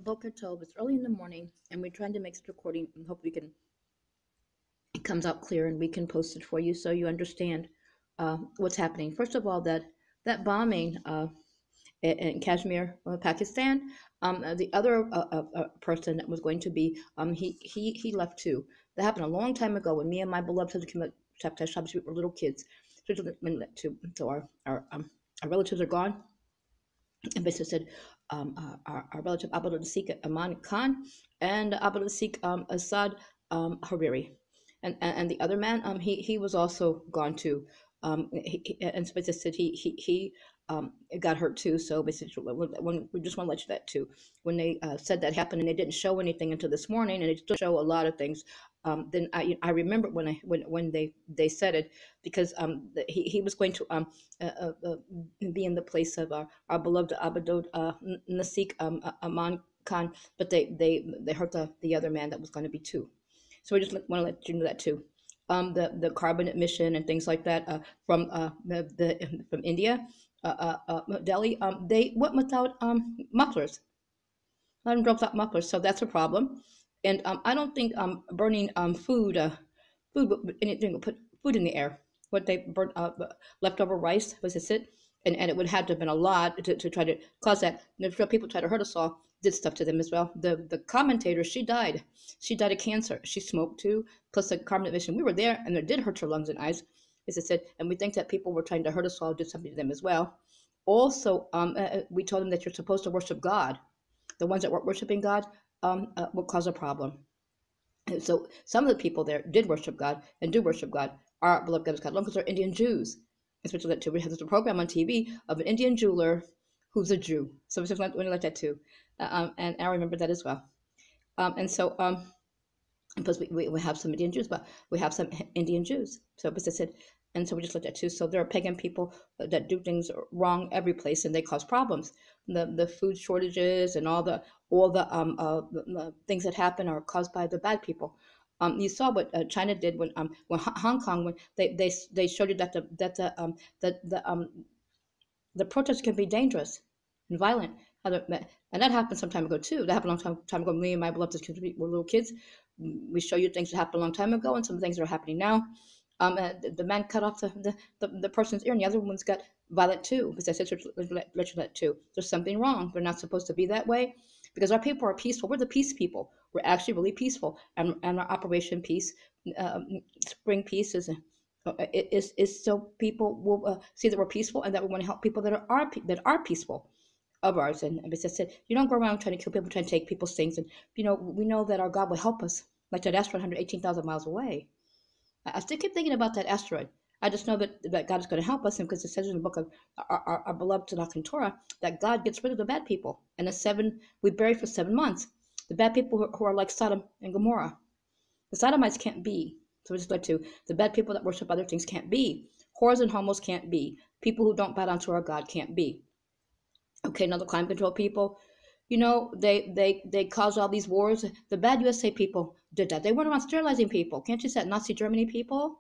Boker Tov. It's early in the morning, and we're trying to make this recording and hope it comes out clear and we can post it for you so you understand what's happening. First of all, that bombing in Kashmir, Pakistan. The other person that was going to be he left too. That happened a long time ago when me and my beloved husband Shabtai Shavit were little kids. So our relatives are gone, and basically said our relative Abba Nasik Aman Khan and Abba Nasik Assad Hariri. And the other man, he was also gone too. And so basically said he got hurt too. So basically, when we just want to let you that too. When they said that happened and they didn't show anything until this morning, and they still show a lot of things. Then I remember when they said it, because he was going to be in the place of our beloved Abadod Nasik Aman Khan, but they hurt the other man that was going to be too. So we just want to let you know that too. The carbon emission and things like that from from India, Delhi, they went without mufflers. A lot of them drove without mufflers, so that's a problem. And I don't think burning anything put food in the air. What they burnt leftover rice was it, and it would have to have been a lot to try to cause that. And if people try to hurt us all, did stuff to them as well. The commentator, she died. She died of cancer. She smoked too, plus the carbon emission. We were there, and it did hurt her lungs and eyes, as I said. And we think that people were trying to hurt us all, did something to them as well. Also, we told them that you're supposed to worship God. The ones that weren't worshiping God will cause a problem. And so some of the people there did worship God and do worship God. Our beloved God is God, because they're Indian Jews. Especially that too. We have this program on TV of an Indian jeweler who's a Jew. So we just want to let that too. And I remember that as well. And so plus we have some Indian Jews, but we have some Indian Jews. So as I said, and so we just looked at too. So there are pagan people that do things wrong every place, and they cause problems. The food shortages and all the things that happen are caused by the bad people. You saw what China did when Hong Kong, when they showed you that the protests can be dangerous and violent. And that happened some time ago too. That happened a long time ago. Me and my beloved kids were little kids. We show you things that happened a long time ago, and some things that are happening now. The man cut off the person's ear, and the other one's got violent too. Because I said, let you let too. There's something wrong. They're not supposed to be that way, because our people are peaceful. We're the peace people. We're actually really peaceful, and our Operation Peace, Spring Peace is so people will see that we're peaceful, and that we want to help people that are peaceful of ours. And as I said, you don't go around trying to kill people, trying to take people's things. And we know that our God will help us, like that asteroid 118,000 miles away. I still keep thinking about that asteroid. I just know that God is going to help us, and because it says in the book of our beloved Tanakh and Torah that God gets rid of the bad people. And we bury for 7 months the bad people who are like Sodom and Gomorrah. The Sodomites can't be. So we just like to, the bad people that worship other things can't be. Whores and homos can't be. People who don't bow down to our God can't be. Okay, another climate control people. They caused all these wars. The bad USA people did that. They went around sterilizing people. Can't you see that? Nazi Germany people?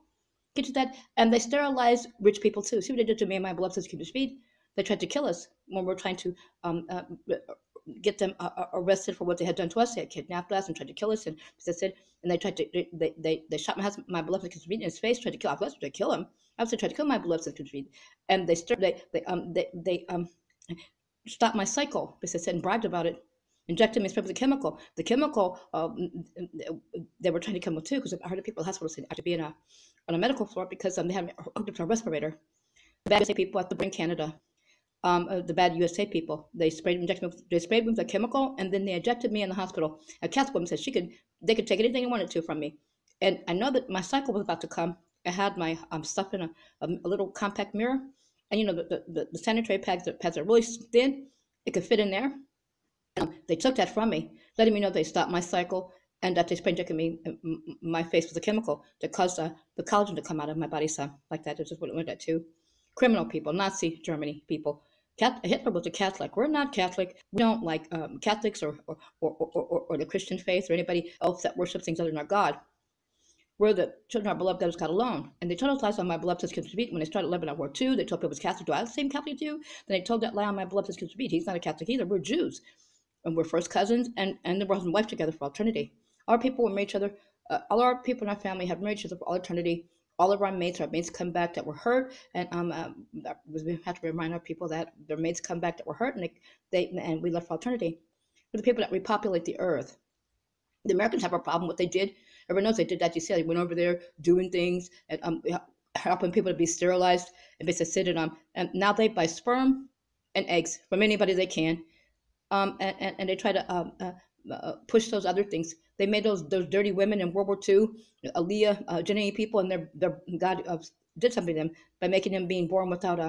Can't you see that? And they sterilized rich people too. See what they did to me and my beloved sister Keep Speed? They tried to kill us when we're trying to get them arrested for what they had done to us. They had kidnapped us and tried to kill us. And as I said, and they tried to they shot my beloved sister in his face, tried to kill. I was trying to kill him. I was trying to kill my beloved sister, and they stopped my cycle, because I said and bragged about it. Injected me with a chemical. The chemical they were trying to come with too, because I heard the people in the hospital saying I had to be on a medical floor because they had me hooked up to a respirator. The bad USA people at the Bring Canada, the bad USA people, they sprayed me with a chemical, and then they injected me in the hospital. A Catholic woman said they could take anything they wanted to from me, and I know that my cycle was about to come. I had my stuff in a little compact mirror, and the sanitary pads are really thin. It could fit in there. They took that from me, letting me know they stopped my cycle, and that they spray injected me my face with a chemical that caused the collagen to come out of my body. Some like that. It's just what it went at too. Criminal people, Nazi Germany people. Hitler was a Catholic. We're not Catholic. We don't like Catholics or the Christian faith or anybody else that worships things other than our God. We're the children of our beloved God is God alone. And they told us lies on my beloved sister when they started Lebanon War II. They told people it was Catholic. Do I have the same Catholic too? Then they told that lie on my beloved sister. He's not a Catholic either. We're Jews. and we're first cousins, and then we're husband and wife together for all eternity. Our people will marry each other. All our people in our family have married each other for all eternity. All of our mates come back that were hurt, and we have to remind our people that their mates come back that were hurt, and and we left for eternity. But the people that repopulate the earth, the Americans have a problem. What they did, everyone knows they did that. You see, they went over there doing things and helping people to be sterilized and basically sit in and now they buy sperm and eggs from anybody they can, and they try to push those other things. They made those dirty women in World War II, Aaliyah, Jenny people, and their God did something to them by making them being born without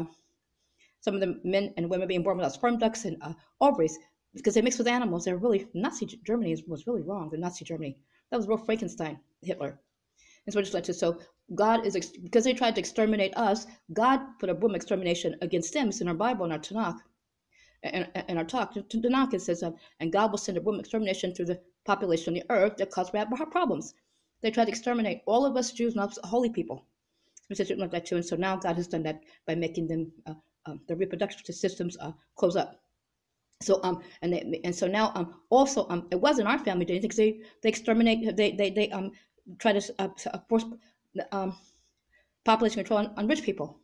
some of the men and women being born without sperm ducts and ovaries because they mixed with animals. They're really Nazi Germany was really wrong. The Nazi Germany that was real Frankenstein, Hitler. And so it just led to so God is because they tried to exterminate us. God put a boom extermination against them. It's in our Bible, in our Tanakh. And our talk to Tanakh, it says, and God will send a boom extermination through the population of the earth that cause problems. They tried to exterminate all of us Jews, not holy people. It says like that too. And so now God has done that by making them the reproductive systems close up. So and so now also it wasn't our family doing because they exterminate they try to force population control on rich people.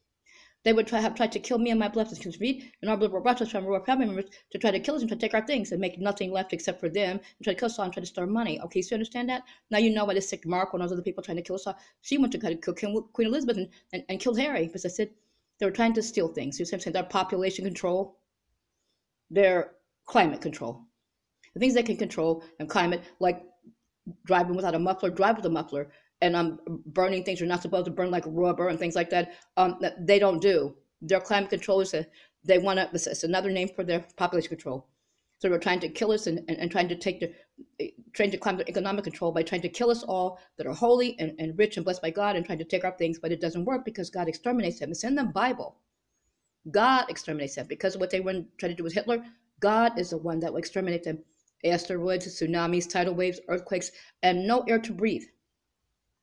They would have tried to kill me and my beloved Reed and our beloved Rothschild family members to try to kill us and try to take our things and make nothing left except for them and try to kill us all and try to store money. Okay, so you understand that? Now you know why this sick Mark and those other people trying to kill us all. She went to try to kill Queen Elizabeth and killed Harry because I said they were trying to steal things. You see what I'm saying? Their population control, their climate control. The things they can control and climate, like driving without a muffler, drive with a muffler, and burning things you're not supposed to burn, like rubber and things like that. They don't do. Their climate control is they want to. It's another name for their population control. So they're trying to kill us and trying to trying to climb their economic control by trying to kill us all that are holy and rich and blessed by God and trying to take our things, but it doesn't work because God exterminates them. It's in the Bible. God exterminates them because of what they were trying to do with Hitler. God is the one that will exterminate them. Asteroids, tsunamis, tidal waves, earthquakes, and no air to breathe.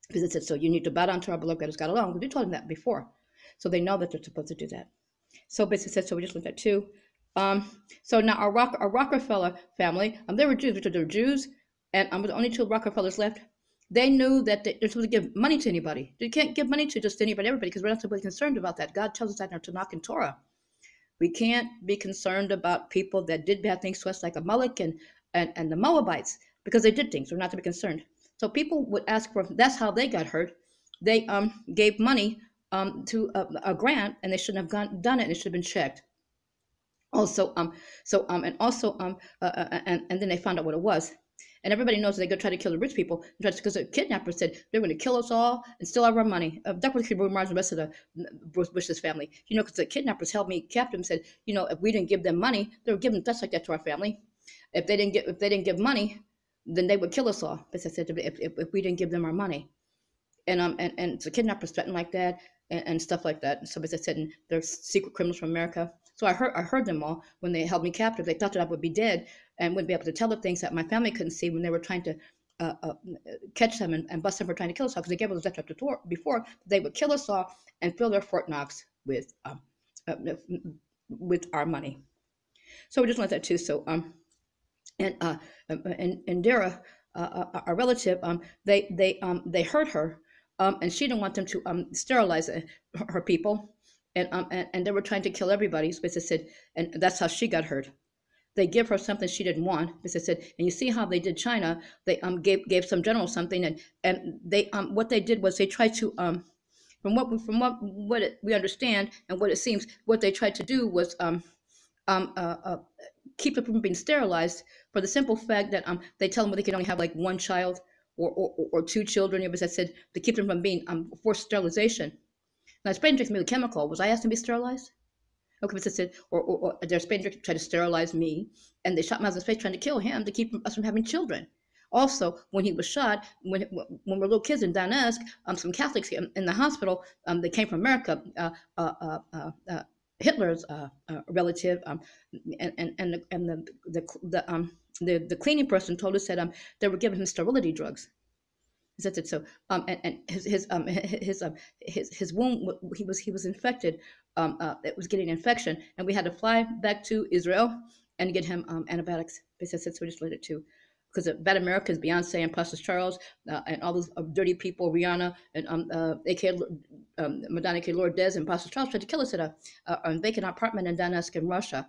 Because it said, so you need to bow down to our beloved God who's got along. We told them that before. So they know that they're supposed to do that. So basically said, so we just looked at two. So now our Rockefeller family, they were Jews, they were Jews, and the only two Rockefellers left. They knew that they're supposed to give money to anybody. They can't give money to just anybody, everybody, because we're not supposed to be concerned about that. God tells us that in our Tanakh and Torah. We can't be concerned about people that did bad things to us, like a melech and the Moabites, because they did things. We're not to be concerned. So people would ask for. That's how they got hurt. They gave money to a grant, and they shouldn't have done it. And it should have been checked. Also, and then they found out what it was. And everybody knows they go try to kill the rich people because the kidnappers said they're going to kill us all and steal our money. That was Mars and the rest of the Bush's family. Because the kidnappers held me captive and said, if we didn't give them money, they were giving threats like that to our family. If they didn't give money, then they would kill us all. But I said if we didn't give them our money, and so kidnappers threatened like that and stuff like that. So as I said, they're secret criminals from America. So I heard them all when they held me captive. They thought that I would be dead and wouldn't be able to tell the things that my family couldn't see when they were trying to catch them and bust them for trying to kill us all, because they gave us that before. They would kill us all and fill their Fort Knox with our money. So we just learned that too. So and Dara, our relative, they hurt her, and she didn't want them to sterilize her people. And they were trying to kill everybody. So they said, and that's how she got hurt. They give her something she didn't want. They said, and you see how they did China. They gave some general something, and they what they did was they tried to from what we understand and what it seems, what they tried to do was keep them from being sterilized for the simple fact that they tell them they can only have like one child or two children. It was I said to keep them from being forced sterilization. Now, spray and drink me with chemical. Was I asked to be sterilized? Okay, but said, or their spray and drink tried to sterilize me, and they shot me out of space trying to kill him to keep us from having children. Also, when he was shot, when we're little kids in Donetsk, some Catholics in the hospital, they came from America, Hitler's relative, and the cleaning person told us that they were giving him sterility drugs. That's it. So, and his wound, he was infected. It was getting infection, and we had to fly back to Israel and get him antibiotics. They said so we just let it too. Because the bad Americans, Beyonce and Pastor Charles, and all those dirty people, Rihanna and AK Madonna K. Lourdes and Pastor Charles tried to kill us at a vacant apartment in Donetsk in Russia.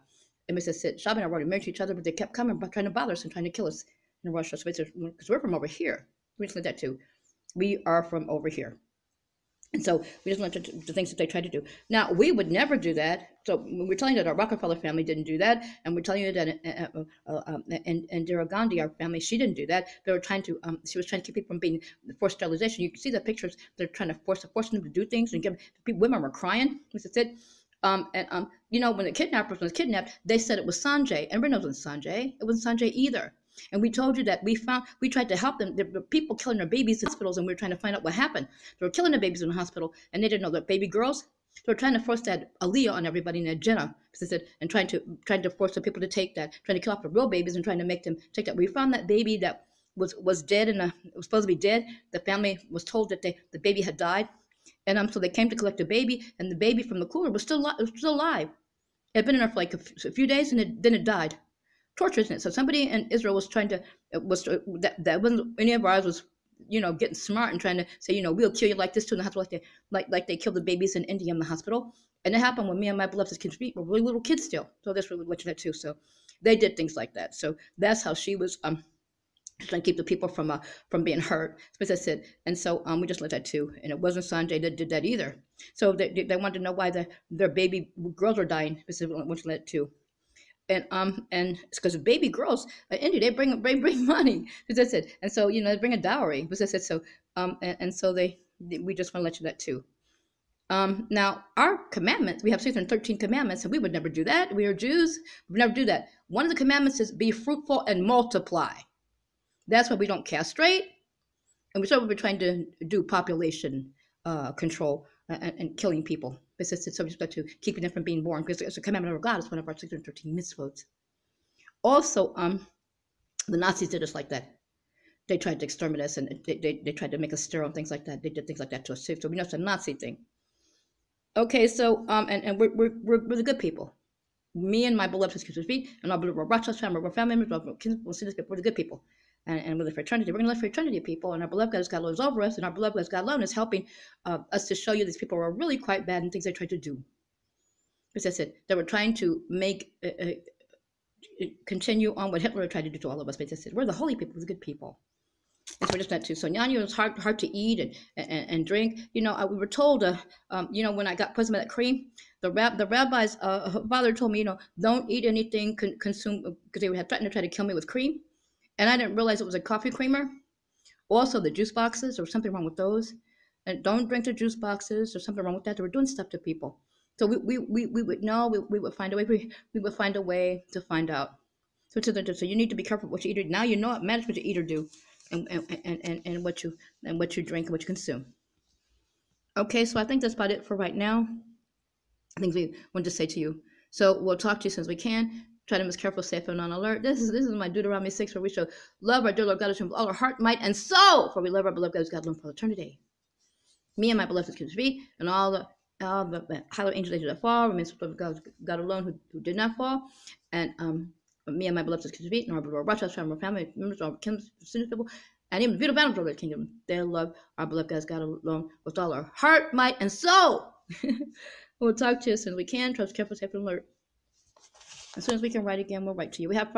And Mrs. Shabby and I were already married to each other, but they kept coming, but trying to bother us and trying to kill us in Russia. So because we're from over here, we just let that too. We are from over here. And so we just went to the things that they tried to do. Now, we would never do that. So we're telling you that our Rockefeller family didn't do that. And we're telling you that and Indira Gandhi, our family, she didn't do that. They were trying to, she was trying to keep people from being forced sterilization. You can see the pictures. They're trying to force them to do things. And women were crying. This is it. You know, when the kidnapper was kidnapped, they said it was Sanjay. And it wasn't Sanjay. It wasn't Sanjay either. And we told you that we tried to help them. There were people killing their babies in hospitals, and we were trying to find out what happened. They were killing the babies in the hospital, and they didn't know that baby girls. They were trying to force that Aliyah on everybody in that Jenna, and trying to force the people to take that, trying to kill off the real babies and trying to make them take that. We found that baby that was dead and was supposed to be dead. The family was told that the baby had died, and so they came to collect the baby, and the baby from the cooler was still alive. It had been in there for like a few days, and then it died. Torture, isn't it? So somebody in Israel was trying to that wasn't any of ours was getting smart and trying to say we'll kill you like this too in the hospital like they killed the babies in India in the hospital, and it happened when me and my beloved kids were really little kids still. So that's really what you that too. So they did things like that. So that's how she was trying to keep the people from being hurt, as I said. And so we just let that too. And it wasn't Sanjay that did that either. So they wanted to know why their baby girls were dying. So we let it too. And it's because baby girls in India they bring money, as I said, and so they bring a dowry, as I said. So and so we just want to let you that too. Now our commandments, we have 613 commandments, and we would never do that. We are Jews, we would never do that. One of the commandments is be fruitful and multiply. That's why we don't castrate, and we're trying to do population control and killing people. It's subject to keeping them from being born, because it's a commandment of God. It's one of our 613 mitzvot. Also, the Nazis did us like that. They tried to exterminate us, and they tried to make us sterile and things like that. They did things like that to us too. So we know it's a Nazi thing. Okay, so and we're the good people. Me and my beloved sisters, and our beloved Rothschild, we're family members, we're the good people. And with the fraternity, we're going to let fraternity people, and our beloved God has got loans over us, and our beloved God has got alone is helping us to show you these people are really quite bad in things they tried to do. As I said, they were trying to make continue on what Hitler tried to do to all of us. But I said, we're the holy people, we're the good people. And so we're just not too. So now it's hard to eat and drink. We were told, when I got poisoned by that cream, the rabbi's father told me, don't eat anything consumed, because they had threatened to try to kill me with cream. And I didn't realize it was a coffee creamer. Also, the juice boxes, there was something wrong with those. And don't drink the juice boxes. There's something wrong with that. They were doing stuff to people. So we would know. We would find a way. We would find a way to find out. So you need to be careful what you eat. Now you know it matters what you eat or do, and what you drink and what you consume. Okay, so I think that's about it for right now. I think we want to say to you. So we'll talk to you as soon as we can. Try to be careful, safe, and on alert. This is my Deuteronomy 6, where we shall love our dear Lord God with all our heart, might, and soul, for we love our beloved God, who's God alone for eternity. Me and my beloved kids be, and all the hallowed angels that fall, remains of God alone who did not fall, and me and my beloved kids be, and our beloved Rothschild, our family members, our sinners people, and even the beautiful animals of the kingdom. They love our beloved God alone with all our heart, might, and soul. We'll talk to you as soon as we can. Try to be careful, safe, and alert. As soon as we can write again, we'll write to you. We have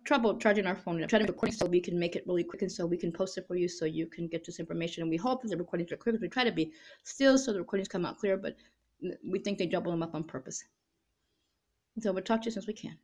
trouble charging our phone. I'm trying to record so we can make it really quick, and so we can post it for you so you can get this information. And we hope that the recordings are clear, because we try to be still so the recordings come out clear, but we think they double them up on purpose. So we'll talk to you as soon as we can.